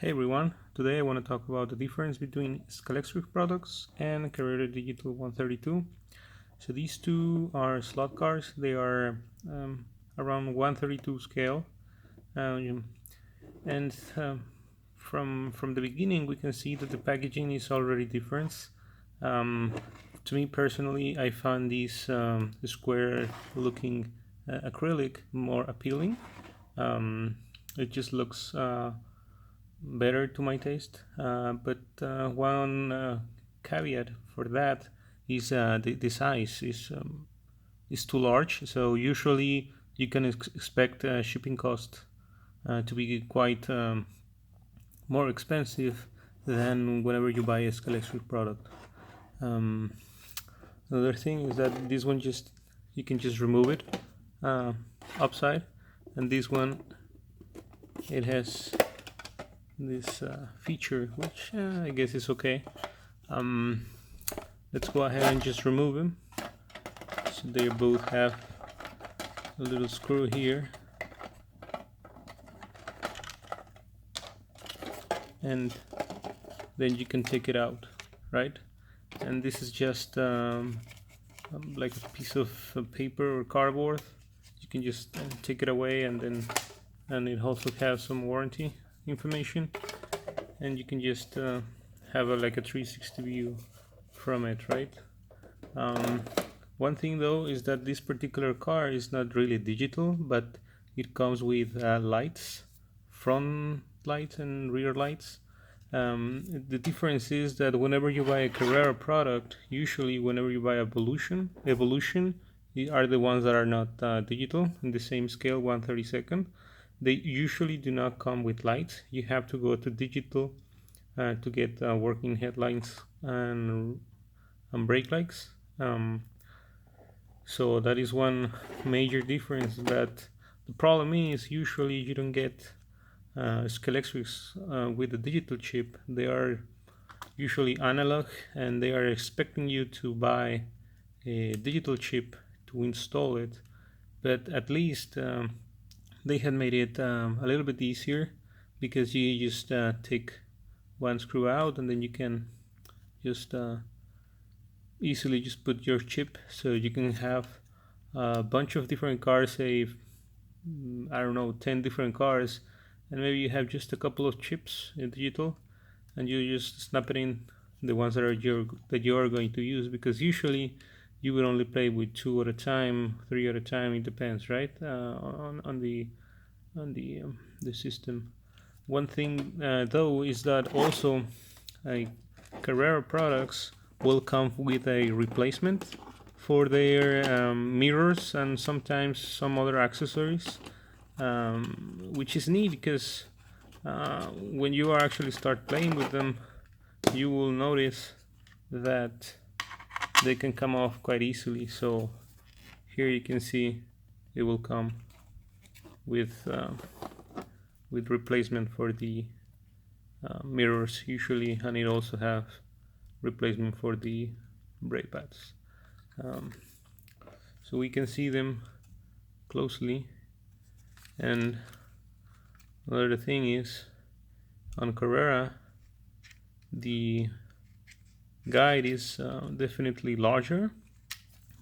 Hey everyone, today I want to talk about the difference between Scalextric products and Carrera Digital 132. So these two are slot cars. They are around 132 scale, um, and from the beginning we can see that the packaging is already different. Um, to me personally, I found this square-looking acrylic more appealing. It just looks better to my taste. But one caveat for that is the size is too large. So usually you can expect shipping cost to be quite more expensive than whenever you buy a Scalextric product. Um, Another thing is that this one just you can just remove it upside, and this one it has this feature, which I guess is okay. Um, let's go ahead and just remove them. So they both have a little screw here, and then you can take it out, right? And this is just like a piece of paper or cardboard. You can just take it away, and it also has some warranty information, and you can just have like a 360 view from it, right? One thing though is that this particular car is not really digital, but it comes with lights, front lights and rear lights. The difference is that whenever you buy a Carrera product, usually whenever you buy Evolution are the ones that are not digital in the same scale, 1/32. They usually do not come with lights. You have to go to digital to get working headlights and brake lights. So that is one major difference. That the problem is usually you don't get Scalextrics with the digital chip. They are usually analog, and they are expecting you to buy a digital chip to install it. But at least they had made it a little bit easier, because you just take one screw out, and then you can just easily just put your chip, so you can have a bunch of different cars, say I don't know, 10 different cars, and maybe you have just a couple of chips in digital, and you just snap it in the ones that you are going to use, because usually you will only play with 2 at a time, 3 at a time. It depends, right? On the system. One thing though is that also Carrera products will come with a replacement for their mirrors and sometimes some other accessories, which is neat, because when you actually start playing with them, you will notice that they can come off quite easily. So here you can see it will come with replacement for the mirrors usually, and it also has replacement for the brake pads. So we can see them closely. And another thing is, on Carrera, the guide is definitely larger,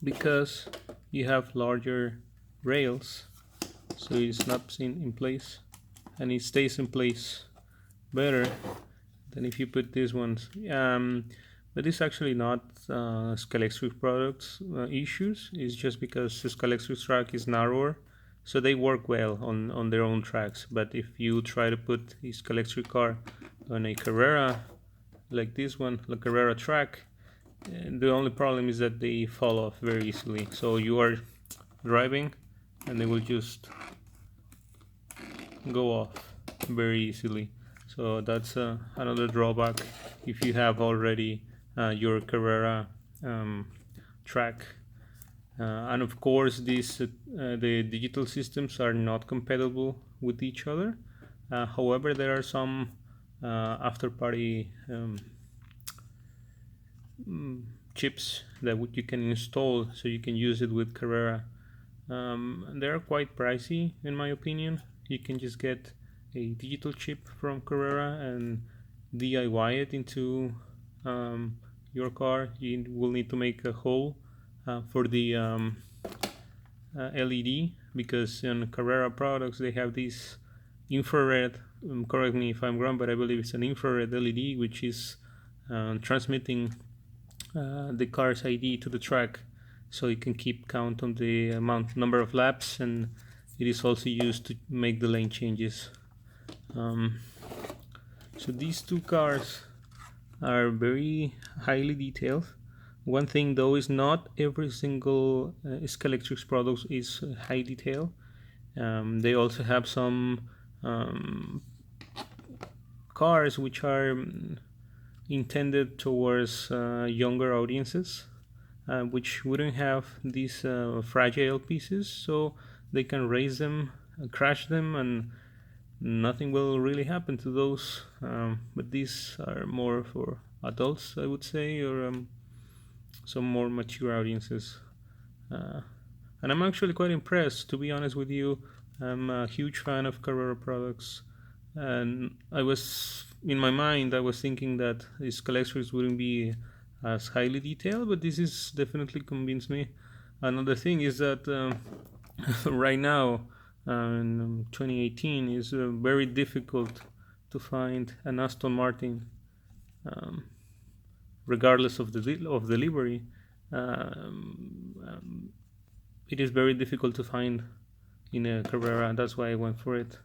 because you have larger rails, so it snaps in place, and it stays in place better than if you put these ones. But it's actually not Scalextric products issues. It's just because the Scalextric track is narrower, so they work well on their own tracks. But if you try to put a Scalextric car on a Carrera like this one, the Carrera track, the only problem is that they fall off very easily. So you are driving, and they will just go off very easily. So that's another drawback if you have already your Carrera track. And of course, the digital systems are not compatible with each other. However, there are some after-party chips that you can install, so you can use it with Carrera. They are quite pricey, in my opinion. You can just get a digital chip from Carrera and DIY it into your car, you will need to make a hole for the LED, because in Carrera products they have this infrared, correct me if I'm wrong, but I believe it's an infrared LED which is transmitting the car's ID to the track, so you can keep count on the number of laps, and it is also used to make the lane changes. So these two cars are very highly detailed. One thing though is not every single Scalextric product is high detail. They also have some cars which are intended towards younger audiences, which wouldn't have these fragile pieces, so they can raise them, crash them, and nothing will really happen to those. But these are more for adults, I would say, or some more mature audiences. And I'm actually quite impressed, to be honest with you. I'm a huge fan of Carrera products, and I was in my mind I was thinking that these collectors wouldn't be as highly detailed, but this is definitely convinced me. Another thing is that right now in 2018 is very difficult to find an Aston Martin, um, regardless of the livery. It is very difficult to find in a Carrera, and that's why I went for it.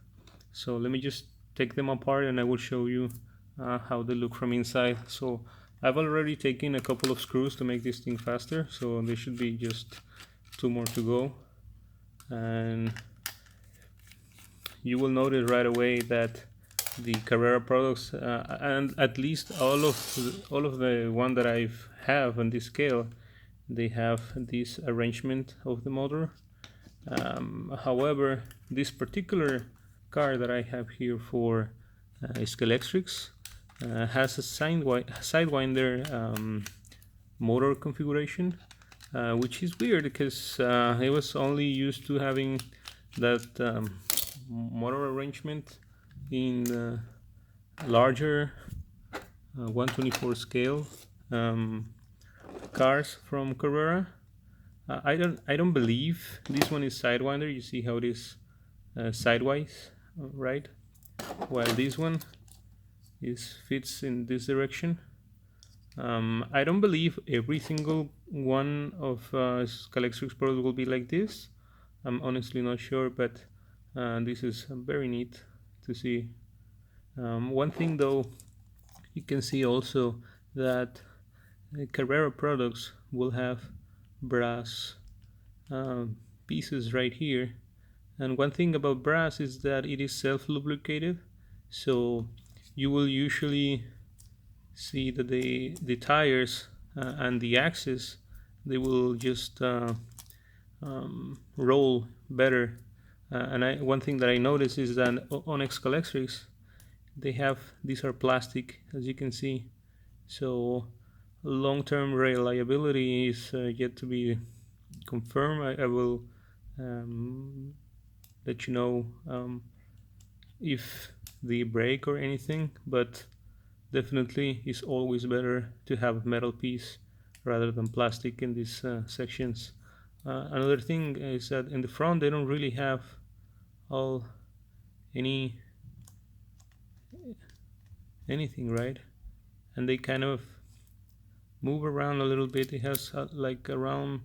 So let me just take them apart and I will show you how they look from inside. So I've already taken a couple of screws to make this thing faster, so there should be just 2 more to go. And you will notice right away that the Carrera products, and at least all of the one that I have on this scale, they have this arrangement of the motor. However, this particular car that I have here for Scalextrics has a sidewinder motor configuration, which is weird because it was only used to having that motor arrangement in larger 124 scale cars from Carrera. I don't believe this one is sidewinder. You see how it is sidewise, right? While this one fits in this direction. I don't believe every single one of Scalextric products will be like this. I'm honestly not sure, but this is very neat to see. One thing though, you can see also that Carrera products will have brass pieces right here, and one thing about brass is that it is self-lubricated, so you will usually see that the tires and the axis, they will just roll better. And one thing that I noticed is that on Scalextrics they have, these are plastic, as you can see, so long-term reliability is yet to be confirmed. I will let you know if they break or anything, but definitely it's always better to have a metal piece rather than plastic in these sections. Another thing is that in the front they don't really have all anything, right? And they kind of move around a little bit. It has like around,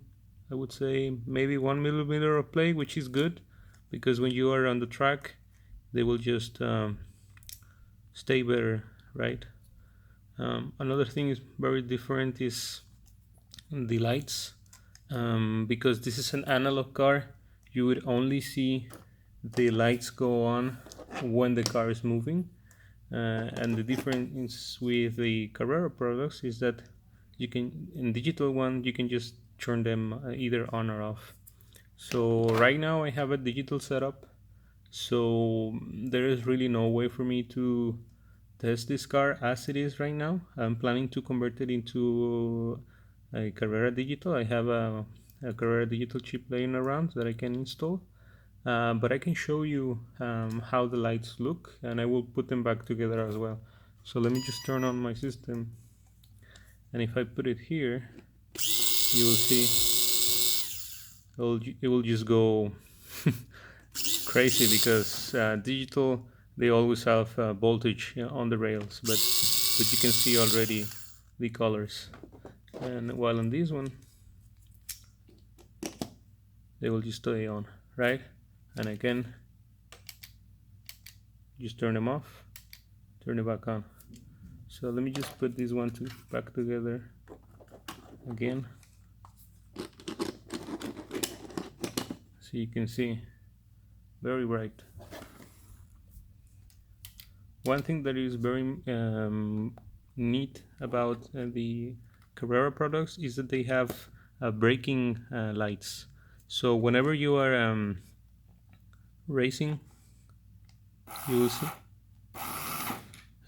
I would say, maybe 1 millimeter of play, which is good because when you are on the track they will just stay better, right? Another thing is very different is the lights. Because this is an analog car, you would only see the lights go on when the car is moving. And the difference with the Carrera products is that you can, in digital one, you can just turn them either on or off. So right now I have a digital setup, so there is really no way for me to test this car as it is right now. I'm planning to convert it into a Carrera digital. I have a Carrera digital chip laying around that I can install, but I can show you how the lights look, and I will put them back together as well. So let me just turn on my system, and if I put it here, you will see it will just go crazy, because digital, they always have voltage on the rails, but you can see already the colors. And while on this one, they will just stay on, right? And again, just turn them off, turn it back on. So let me just put this one back together again, so you can see, very bright. One thing that is very neat about the Carrera products is that they have braking lights. So whenever you are racing, you will see,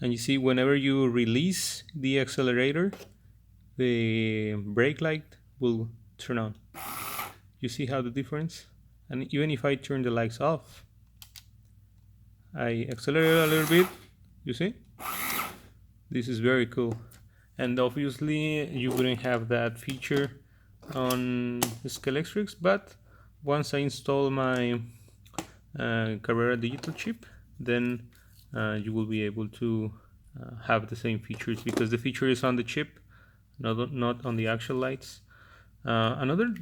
and you see whenever you release the accelerator, the brake light will turn on. You see how the difference? And even if I turn the lights off, I accelerate a little bit, you see? This is very cool. And obviously you wouldn't have that feature on Scalextric, but once I install my Carrera digital chip, then you will be able to have the same features, because the feature is on the chip, not on the actual lights. Another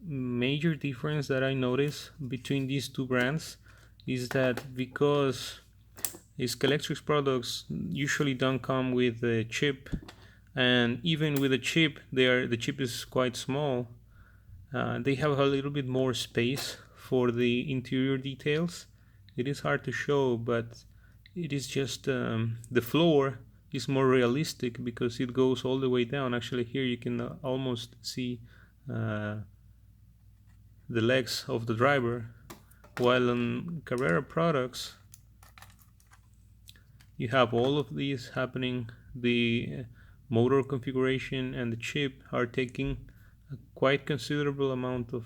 major difference that I notice between these two brands is that because Scalextric products usually don't come with a chip, and even with a chip, the chip is quite small. They have a little bit more space for the interior details. It is hard to show, but it is just the floor is more realistic because it goes all the way down. Actually, here you can almost see the legs of the driver, while on Carrera products you have all of these happening. The motor configuration and the chip are taking a quite considerable amount of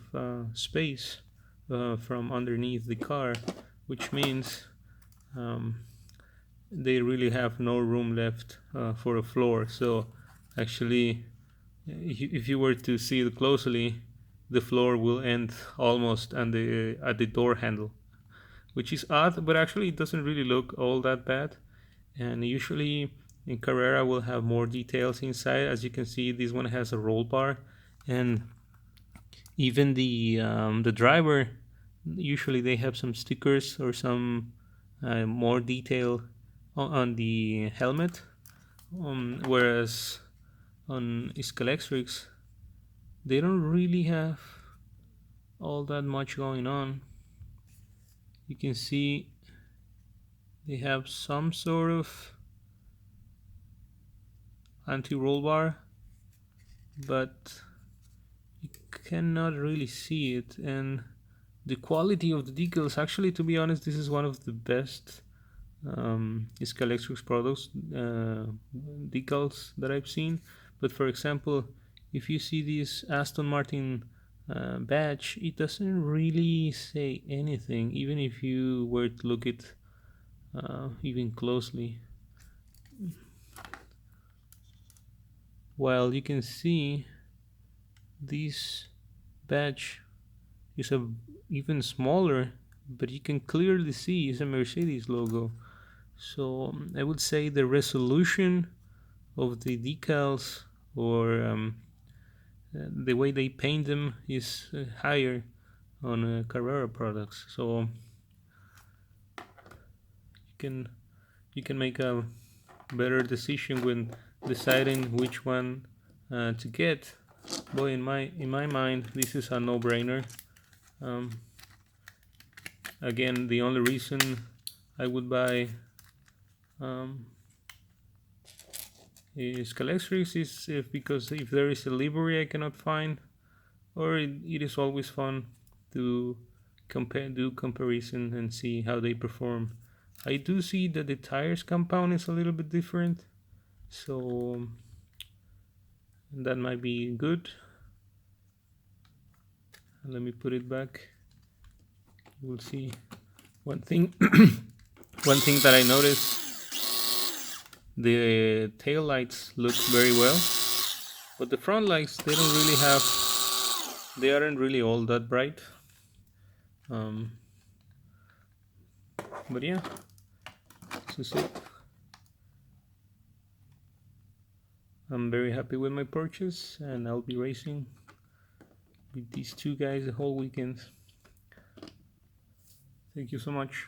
space from underneath the car, which means they really have no room left for a floor. So actually, if you were to see it closely, the floor will end almost at the door handle, which is odd, but actually it doesn't really look all that bad. And usually in Carrera will have more details inside. As you can see, this one has a roll bar, and even the driver, usually they have some stickers or some more detail on the helmet, whereas on Scalextrics they don't really have all that much going on. You can see they have some sort of anti-roll bar, but you cannot really see it. And the quality of the decals, actually, to be honest, this is one of the best Scalextric products decals that I've seen. But for example, if you see this Aston Martin badge, it doesn't really say anything, even if you were to look it even closely. While you can see this badge is even smaller, but you can clearly see it's a Mercedes logo. So I would say the resolution of the decals, or the way they paint them, is higher on Carrera products. So you can make a better decision when deciding which one to get. Boy, in my mind, this is a no-brainer. Again, the only reason I would buy Scalextric is because if there is a livery I cannot find, or it is always fun to do comparison and see how they perform. I do see that the tires compound is a little bit different, so that might be good. Let me put it back. we'll see. One thing one thing that I noticed, the tail lights look very well, but the front lights, they aren't really all that bright. But yeah, this is it. I'm very happy with my purchase, and I'll be racing with these two guys the whole weekend. Thank you so much.